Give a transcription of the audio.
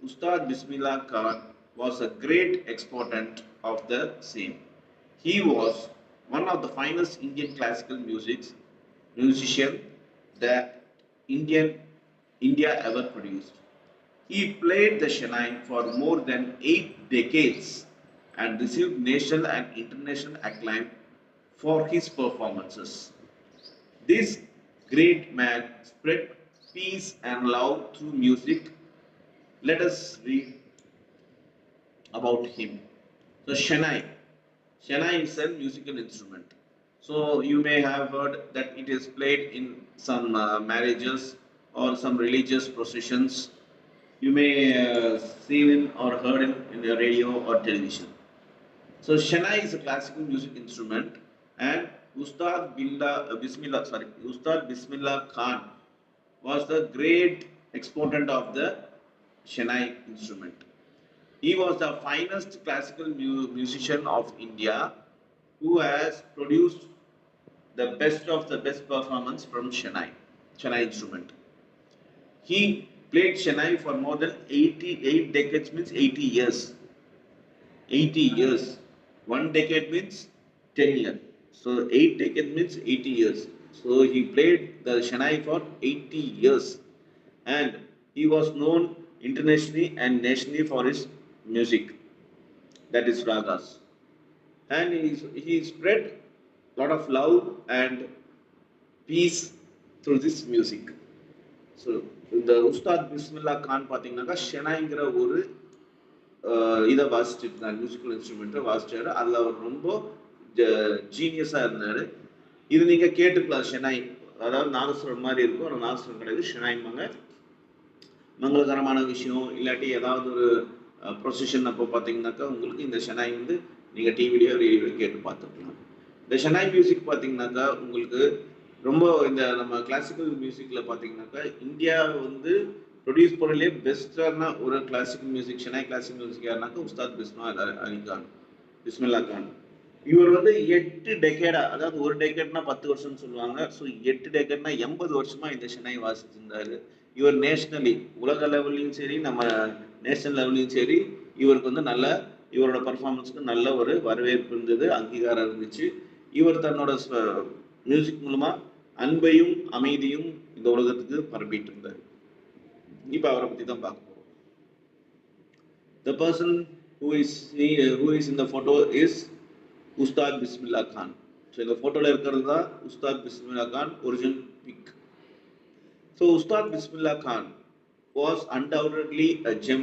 Ustad Bismillah Khan was a great exponent of the same. He was one of the finest Indian classical musician that India ever produced. He played the Shehnai for more than 8 decades and received national and international acclaim for his performances. This great man spread peace and love through music. Let us read about him. So Shehnai is a musical instrument. So you may have heard that it is played in some marriages or some religious processions. You may see it or heard it in the radio or television. So Shehnai is a classical music instrument, and Ustad Bismillah Khan was the great exponent of the Shehnai instrument. He was the finest classical musician of India who has produced the best performance from Shehnai instrument. He played Shehnai for more than 88 decades, means 80 years. 80 years. One decade means 10 years. So 8 decades means 80 years. So he played the Shehnai for 80 years. And he was known internationally and nationally for his music, that is ragas. And he spread a lot of love and peace through this music. So இந்த உஸ்தாத் பிஸ்மில்லா கான் பார்த்தீங்கன்னாக்கா ஷெனாய்ங்கிற ஒரு இதை வாசிச்சுட்டு இருந்தார், musical இன்ஸ்ட்ருமெண்ட்டை வாசிச்சாரு. அதில் அவர் ரொம்ப ஜீனியஸாக இருந்தார். இது நீங்கள் கேட்டுக்கலாம். ஷெனாய் அதாவது நாதஸ்வரம் மாதிரி இருக்கும், ஆனால் நாதஸ்வரம் கிடையாது, ஷெனாய்மாங்க. மங்களகரமான விஷயம் இல்லாட்டி ஏதாவது ஒரு ப்ரொசஷன் அப்போ பார்த்தீங்கன்னாக்கா உங்களுக்கு இந்த ஷெனாய் வந்து நீங்கள் டிவிலையோ ரேடியோலையோ கேட்டு பார்த்துக்கலாம். இந்த ஷெனாய் மியூசிக் பார்த்தீங்கன்னாக்கா உங்களுக்கு ரொம்ப இந்த நம்ம கிளாசிக்கல் மியூசிக்கில் பார்த்தீங்கன்னாக்கா இந்தியா வந்து ப்ரொடியூஸ் பண்ணலே பெஸ்டான ஒரு classical music shehnai classical music யாருனாக்கா உஸ்தாத் பிஸ்மில்லா கான். இவர் வந்து 8 டெக்கேடா, அதாவது ஒரு டெக்கேட்னா 10 வருஷம்னு சொல்லுவாங்க. ஸோ 8 டெக்கேட்னா 80 வருஷமா இந்த ஷெனாய் வாசிச்சிருந்தாரு. இவர் நேஷ்னலி உலக லெவல்லையும் சரி நம்ம நேஷனல் லெவல்லையும் சரி இவருக்கு வந்து நல்ல இவரோட பர்ஃபார்மன்ஸுக்கு நல்ல ஒரு வரவேற்பு இருந்தது, அங்கீகாரம் இருந்துச்சு. இவர் தன்னோட மியூசிக் மூலமா அன்பையும் அமைதியும் இந்த உலகத்துக்கு பரப்பிட்டு இருந்தார். இப்ப அவரை பத்தி தான் பார்க்க போறோம். The person who is in the photo is Ustad Bismillah Khan. So இந்த போட்டோல இருக்கிறது தான் Ustad Bismillah Khan original pic. So Ustad Bismillah Khan was undoubtedly a gem